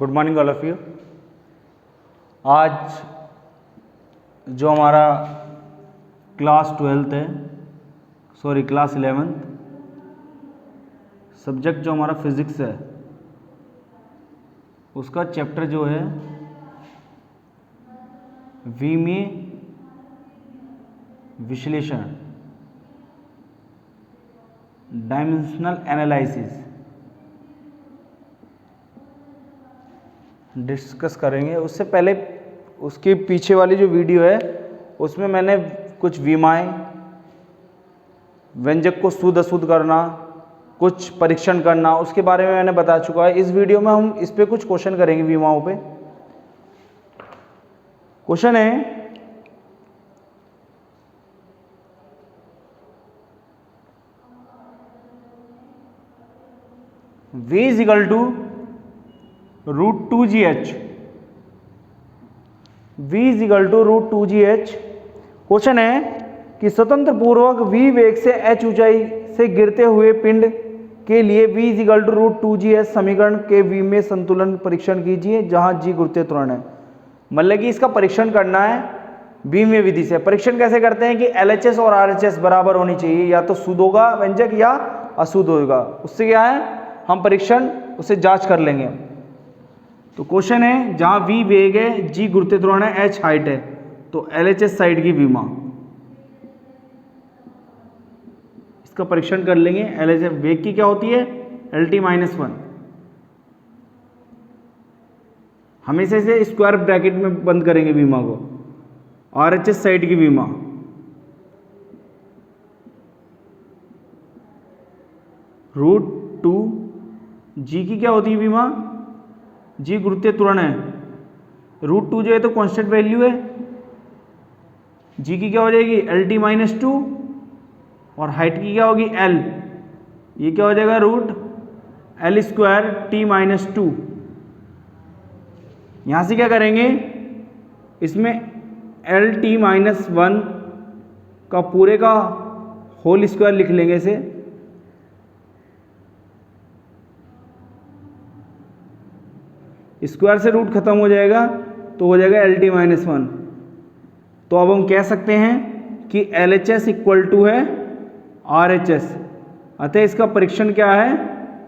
Good morning all of you. आज जो हमारा क्लास 12th है, सॉरी क्लास 11th, सब्जेक्ट जो हमारा फिज़िक्स है उसका चैप्टर जो है विमीय विश्लेषण, डायमेंशनल एनालिसिस डिस्कस करेंगे। उससे पहले उसके पीछे वाली जो वीडियो है उसमें मैंने कुछ विमाएं, व्यंजक को शुद्ध अशुद्ध करना, कुछ परीक्षण करना, उसके बारे में मैंने बता चुका है। इस वीडियो में हम इस पे कुछ क्वेश्चन करेंगे विमाओं पे। क्वेश्चन है V is equal to √2GH। V is equal to √2GH। Question है कि स्वतंत्र पूर्वक V वेग से h ऊंचाई से गिरते हुए पिंड के लिए V is equal to √2GH समीकरण के V में संतुलन परीक्षण कीजिए जहां G गुरुत्वीय त्वरण है। मतलब कि इसका परीक्षण करना है बीमीय विधि से। परीक्षण कैसे करते हैं कि LHS और RHS बराबर होनी चाहिए, या तो शुद्ध होगा व्यंजक या अशुद्ध होगा। उससे क्या है, हम परीक्षण उससे जांच कर लेंगे। तो क्वेश्चन है जहां V वेग है, G गुरुत्वीय त्वरण है, H हाइट है, तो LHS साइड की विमा इसका परीक्षण कर लेंगे। LHS वेग की क्या होती है, LT-1। हमेशा इसे स्क्वायर ब्रैकेट में बंद करेंगे विमा को। RHS साइड की विमा √2 G की क्या होती है विमा, G गुरुत्वीय त्वरण है, √2 जो है तो कांस्टेंट वैल्यू है, G की क्या हो जाएगी LT-2 और हाइट की क्या होगी L, ये क्या हो जाएगा √L²T-2। यहां से क्या करेंगे, इसमें LT-1 का पूरे का होल स्क्वायर लिख लेंगे इसे। स्क्वायर से रूट खत्म हो जाएगा तो हो जाएगा LT-1। तो अब हम कह सकते हैं कि LHS इक्वल टू है RHS, अतः इसका परीक्षण क्या है,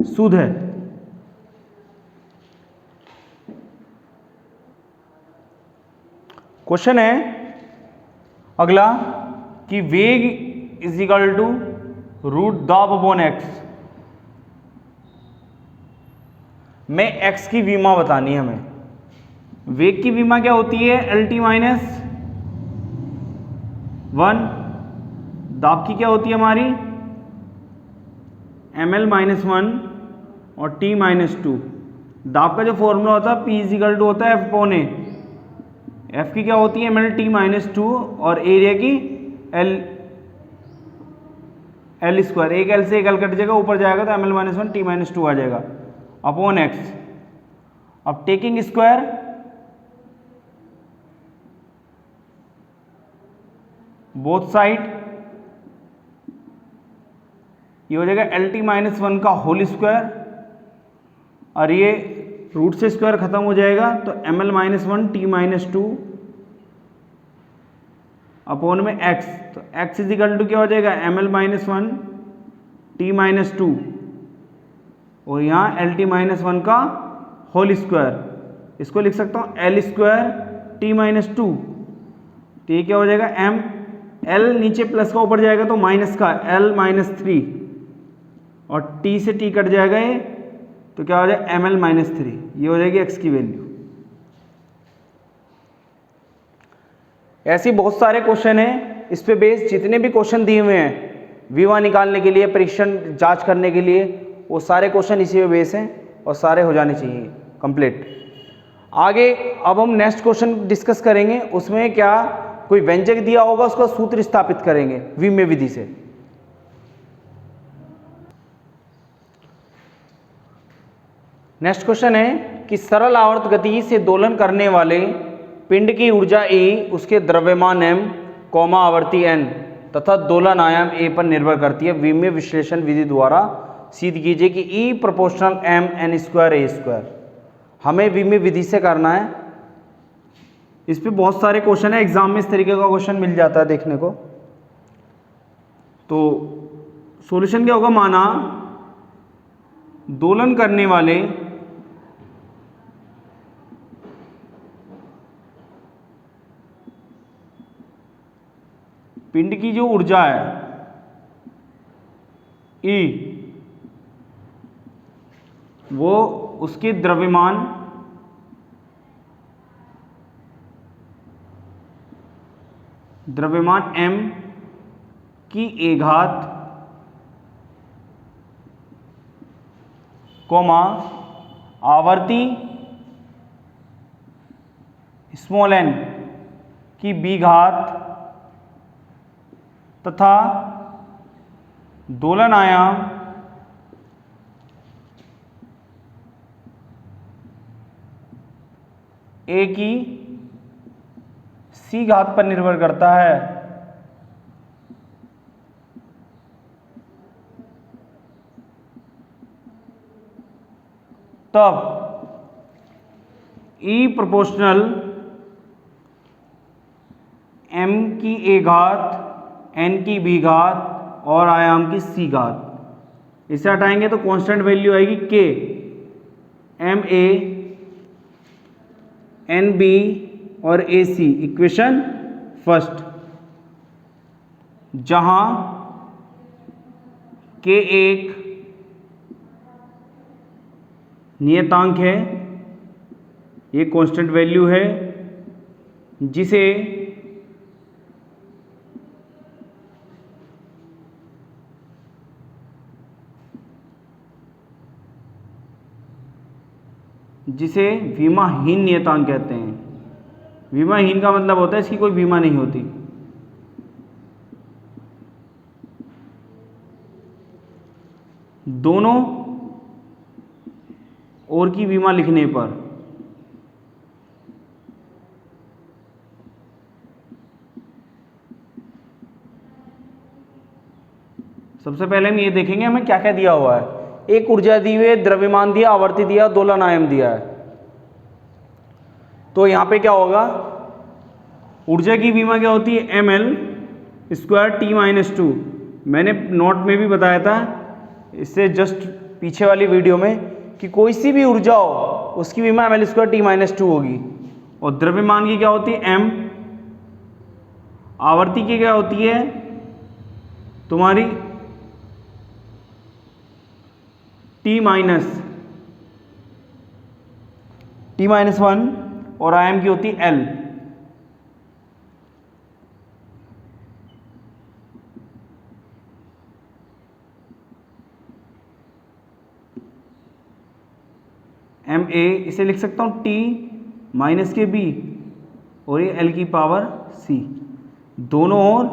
शुद्ध है। क्वेश्चन है अगला कि वेग इज इक्वल टू √दाब/x में x की विमा बतानी है हमें। वेग की विमा क्या होती है, LT-1। दाब की क्या होती है हमारी ml-1 और T-2। दाब का जो फॉर्मूला होता है P इज इक्वल टू होता है F/A। F की क्या होती है ml-T-2 और एरिया की L²। एक L से एक L कट जाएगा, ऊपर जाएगा तो ml-1 T-2 आ जाएगा अपॉन x। अब टेकिंग स्क्वायर, बोथ साइड, ये हो जाएगा LT-1 का होल स्क्वायर और ये रूट से स्क्वायर खत्म हो जाएगा तो ml-1 T-2 अपॉन में x। तो x इज इक्वल टू क्या हो जाएगा ml-1 T-2 और यहाँ LT-1 का होल स्क्वायर, इसको लिख सकता हूँ L² T-2। तो ये क्या हो जाएगा L नीचे प्लस का ऊपर जाएगा तो माइनस का L-3 और T से T कट जाएगा ये, तो क्या हो जाएगा ml-3। ये हो जाएगी x की वैल्यू। ऐसे बहुत सारे क्वेश्चन हैं, इस पे बेस जितने भी क्वेश्चन दिए हुए हैं विमा निकालने के लिए, परीक्षण जांच करने के लिए, वो सारे क्वेश्चन इसी पे बेस हैं और सारे हो जाने चाहिए कंप्लीट। आगे अब हम नेक्स्ट क्वेश्चन डिस्कस करेंगे। उसमें क्या कोई व्यंजक दिया होगा, उसका सूत्र स्थापित करेंगे विमीय विधि से। नेक्स्ट क्वेश्चन है कि सरल आवर्त गति से दोलन करने वाले पिंड की ऊर्जा E, उसके द्रव्यमान m, आवर्ती n तथा दोलन आयाम a पर निर्भर करती है। विमीय विश्लेषण विधि द्वारा सिद्ध कीजिए कि E ∝ m n² a²। हमें वी में विधि से करना है। इस पे बहुत सारे क्वेश्चन है, एग्जाम में इस तरीके का क्वेश्चन मिल जाता है देखने को। तो सॉल्यूशन क्या होगा, माना दोलन करने वाले पिंड की जो ऊर्जा है E, वो उसके द्रव्यमान m की a घात कोमा आवर्ती स्मॉल n की b घात तथा दोलन आयाम a की c घात पर निर्भर करता है। तब E प्रोपोर्शनल m की a घात n की b घात और आयाम की c घात, इसे हटाएंगे तो कांस्टेंट वैल्यू आएगी k m a n b और a c, इक्वेशन फर्स्ट, जहां k एक नियतांक है, ये कांस्टेंट वैल्यू है जिसे विमाहीन नियतांक कहते हैं। विमाहीन का मतलब होता है इसकी कोई विमा नहीं होती। दोनों ओर की विमा लिखने पर सबसे पहले हम ये देखेंगे हमें क्या क्या दिया हुआ है। एक ऊर्जा दी हुई है, द्रव्यमान दिया, आवर्ती दिया, दोलन आयाम दिया है। तो यहां पे क्या होगा, ऊर्जा की विमा क्या होती है, ml स्क्वायर t-2। मैंने नोट में भी बताया था इससे जस्ट पीछे वाली वीडियो में कि कोई सी भी ऊर्जा हो उसकी विमा ml स्क्वायर t-2 होगी। और द्रव्यमान की क्या होती है, m। आवर्ती की क्या होती है तुम्हारी t-1 और आयाम की होती है L। m a इसे लिख सकता हूं t के b और ये L की पावर c, दोनों ओर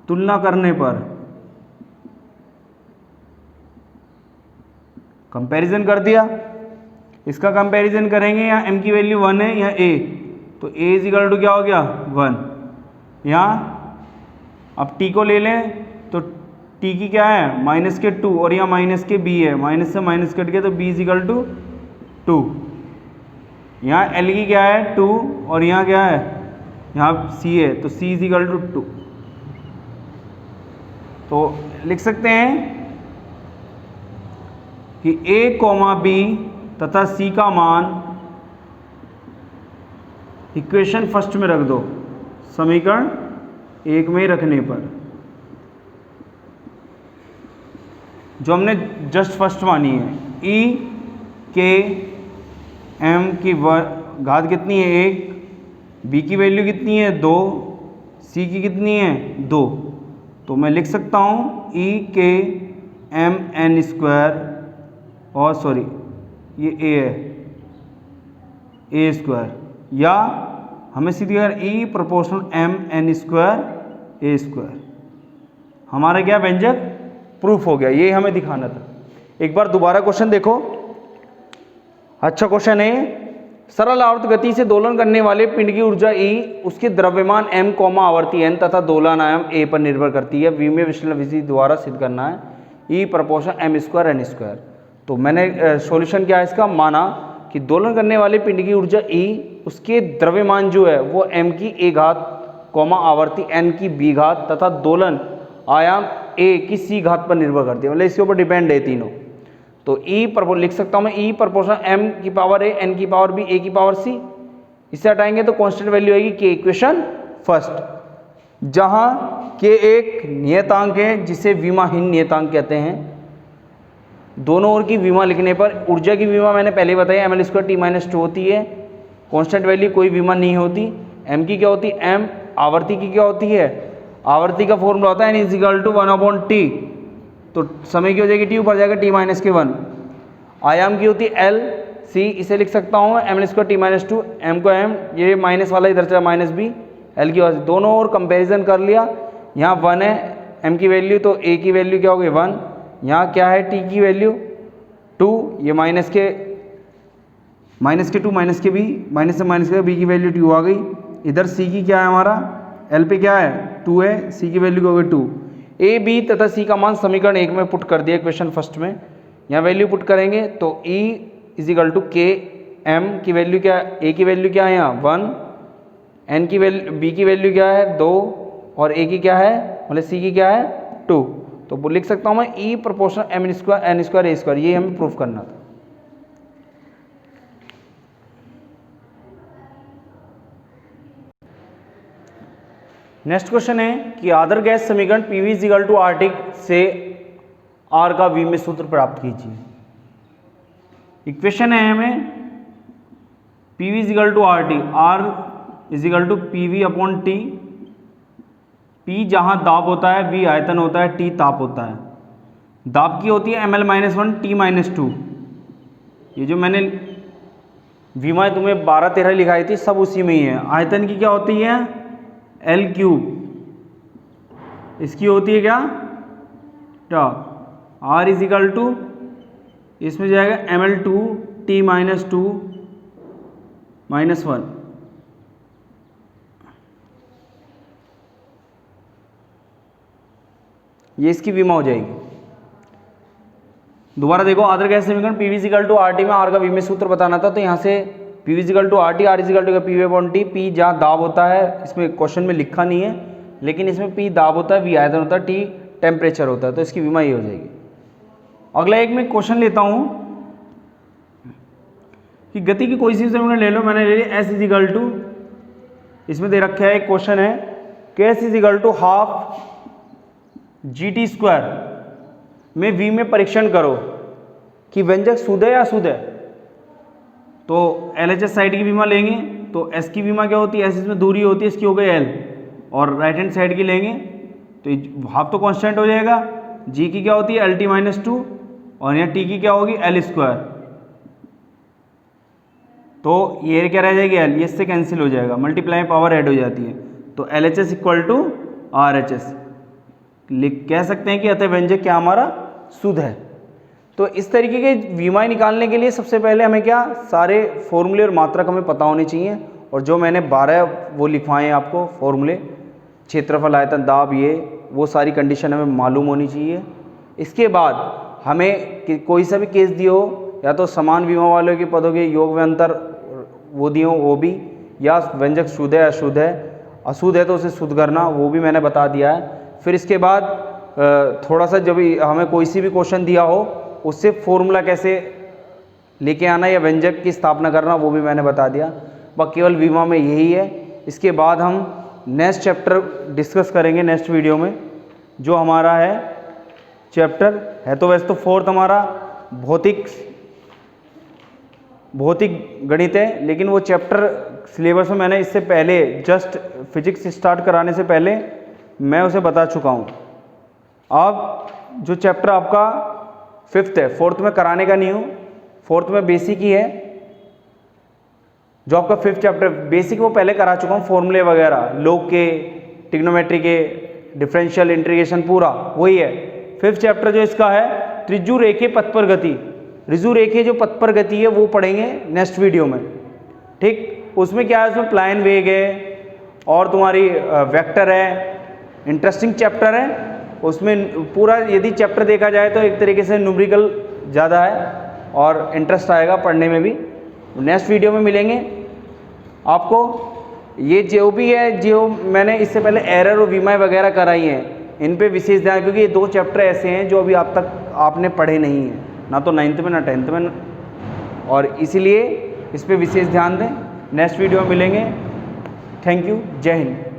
तुलना करने पर कंपैरिजन कर दिया। इसका कंपैरिजन करेंगे, यहाँ m की वैल्यू 1 है, यहाँ a, तो a इज इक्वल टू क्या हो गया 1। यहाँ अब t को ले लें तो t की क्या है -2 और यहाँ -b है, माइनस से माइनस कट गया तो b इज इक्वल टू 2। यहाँ l की क्या है 2 और यहाँ क्या है, यहाँ c है तो c इज इक्वल टू 2। तो लिख सकते हैं कि a, b तथा c का मान इक्वेशन फर्स्ट में रख दो, समीकरण 1 में रखने पर, जो हमने जस्ट फर्स्ट मानी है। E के m की घात कितनी है 1, b की वैल्यू कितनी है 2, c की कितनी है 2। तो मैं लिख सकता हूँ E के m n स्क्वायर, और सॉरी ये a है a स्क्वायर, या हमें सीधी अगर E proportional m n square a square, हमारा क्या व्यंजक प्रूफ हो गया। ये हमें दिखाना था। एक बार दोबारा क्वेश्चन देखो, अच्छा क्वेश्चन है। सरल आवर्त गति से दोलन करने वाले पिंड की ऊर्जा E उसके द्रव्यमान m, आवर्ती n तथा दोलन आयाम a पर निर्भर करती है। विमीय विश्लेषण विधि द्वारा सिद्ध करना है। E proportional m square n square. तो मैंने सॉल्यूशन क्या है इसका, माना कि दोलन करने वाले पिंड की ऊर्जा E, उसके द्रव्यमान जो है वो m की a घात कौमा आवर्ती n की b घात तथा दोलन आयाम a की c घात पर निर्भर करती है, मतलब इसके ऊपर डिपेंड है तीनों। तो E लिख सकता हूँ मैं E प्रोपोर्शनल m की पावर a n की पावर b a की पावर c। इससे हटाएंगे तो कांस्टेंट वैल्यू आएगी k, इक्वेशन फर्स्ट, जहां k एक नियतांक है जिसे विमाहीन नियतांक कहते हैं। दोनों ओर की विमा लिखने पर ऊर्जा की विमा मैंने पहले बताया ml² t-2 होती है, कांस्टेंट वैल्यू कोई विमा नहीं होती। m की क्या होती है m, आवर्ती की क्या होती है, आवर्ती का फॉर्मूला होता है n = 1/t, तो समय की हो जाएगी t, ऊपर जाएगा t-1। आयाम की होती है l c, इसे लिख सकता हूँ ml² t-2, m को m, ये माइनस वाला इधर चला -b, l की वजह दोनों ओर कंपैरिजन कर लिया। यहाँ 1 है m की वैल्यू, तो a की वैल्यू क्या होगी 1, यहाँ क्या है t की वैल्यू 2, ये माइनस के 2 माइनस के b, माइनस से माइनस के b की वैल्यू 2 आ गई। इधर c की क्या है, हमारा l पे क्या है 2 है, c की वैल्यू क्या होगी 2। a b तथा c का मान समीकरण 1 में पुट कर दिया इक्वेशन फर्स्ट में, यहाँ वैल्यू पुट करेंगे तो E = k, m की वैल्यू क्या है, a की वैल्यू क्या है यहाँ 1, n की वैल्यू b की वैल्यू क्या है 2 और a की क्या है, मतलब c की क्या है 2। तो वो लिख सकता हूँ मैं E proportional m² n² a², ये हमें प्रूफ करना था। नेक्स्ट क्वेश्चन है कि आदर्श गैस समीकरण PV = RT से R का V में सूत्र प्राप्त कीजिए। इक्वेशन है हमें PV = RT, R = PV/T, P जहां दाब होता है, V आयतन होता है, T ताप होता है। दाब की होती है ml-1 T-2। ये जो मैंने विमाएं तुम्हें 12-13 लिखाई थी सब उसी में ही है। आयतन की क्या होती है L3, इसकी होती है क्या टा, R = इसमें जाएगा ml2 T-2 -1। ये इसकी विमा हो जाएगी। दोबारा देखो, आदर्श गैस समीकरण PV = RT में R का V में सूत्र बताना था, तो यहाँ से PV = RT, R = PV/T, P जहाँ दाब होता है, इसमें क्वेश्चन में लिखा नहीं है लेकिन इसमें P दाब होता है, V आयतन होता है, T टेम्परेचर होता है, तो इसकी विमा ये हो जाएगी। अगला एक मैं क्वेश्चन लेता हूँ कि गति की कोई सी समीकरण ले लो, मैंने ले लिया S = इसमें दे रखा है एक क्वेश्चन है कि S = ½ GT² में V में परीक्षण करो कि व्यंजक शुद्ध है या अशुद्ध है। तो LHS साइड की विमा लेंगे तो S की विमा क्या होती है, S इसमें दूरी होती है, इसकी हो गई L, और राइट हैंड साइड की लेंगे तो हाफ तो कांस्टेंट हो जाएगा। G की क्या होती है LT-2 और यहाँ T की क्या होगी L², तो ये क्या रह जाएगी L, ये इससे कैंसिल हो जाएगा, मल्टीप्लाई पावर ऐड हो जाती है, तो LHS = RHS कह सकते हैं कि अतः व्यंजक क्या हमारा शुद्ध है। तो इस तरीके के विमाएं निकालने के लिए सबसे पहले हमें क्या, सारे फॉर्मूले और मात्रक हमें पता होने चाहिए, और जो मैंने 12 वो लिखवाए हैं आपको फॉर्मूले, क्षेत्रफल, आयतन, दाब, ये वो सारी कंडीशन हमें मालूम होनी चाहिए। इसके बाद हमें कोई सा भी केस दिया हो, या तो समान विमा वालों के पदों के योग व अंतर वो दिए हो वो भी, या व्यंजक शुद्ध है अशुद्ध है, अशुद्ध है तो उसे शुद्ध करना वो भी मैंने बता दिया है। फिर इसके बाद थोड़ा सा जब हमें कोई सी भी क्वेश्चन दिया हो उससे फॉर्मूला कैसे लेके आना या व्यंजक की स्थापना करना वो भी मैंने बता दिया। बस केवल विमा में यही है। इसके बाद हम नेक्स्ट चैप्टर डिस्कस करेंगे नेक्स्ट वीडियो में, जो हमारा है चैप्टर है तो वैसे तो 4th हमारा भौतिक गणित है, लेकिन वो चैप्टर सिलेबस में मैंने इससे पहले जस्ट फिजिक्स स्टार्ट कराने से पहले मैं उसे बता चुका हूँ। अब जो चैप्टर आपका 5th है, 4th में कराने का नहीं हूँ, 4th में बेसिक ही है। जो आपका 5th चैप्टर बेसिक वो पहले करा चुका हूँ, फॉर्मूले वगैरह, लोग के, ट्रिग्नोमेट्री के, डिफरेंशियल इंटीग्रेशन पूरा वही है। 5th चैप्टर जो इसका है त्रिज्यू रेखे पथ पर गति, ऋजु रेखे जो पथ पर गति है वो पढ़ेंगे नेक्स्ट वीडियो में, ठीक। उसमें क्या है, उसमें प्लान वेग है और तुम्हारी वेक्टर है, इंटरेस्टिंग चैप्टर है। उसमें पूरा यदि चैप्टर देखा जाए तो एक तरीके से न्यूमेरिकल ज़्यादा है और इंटरेस्ट आएगा पढ़ने में भी। नेक्स्ट वीडियो में मिलेंगे। आपको ये जो भी है, जो मैंने इससे पहले एरर और वीमाएँ वगैरह कराई हैं, इन पे विशेष ध्यान, क्योंकि ये 2 चैप्टर ऐसे हैं जो अभी आप तक आपने पढ़े नहीं हैं, ना तो 9th में ना 10th में, और इसीलिए इस पे विशेष ध्यान दें। नेक्स्ट वीडियो में मिलेंगे। Thank you. जय हिंद।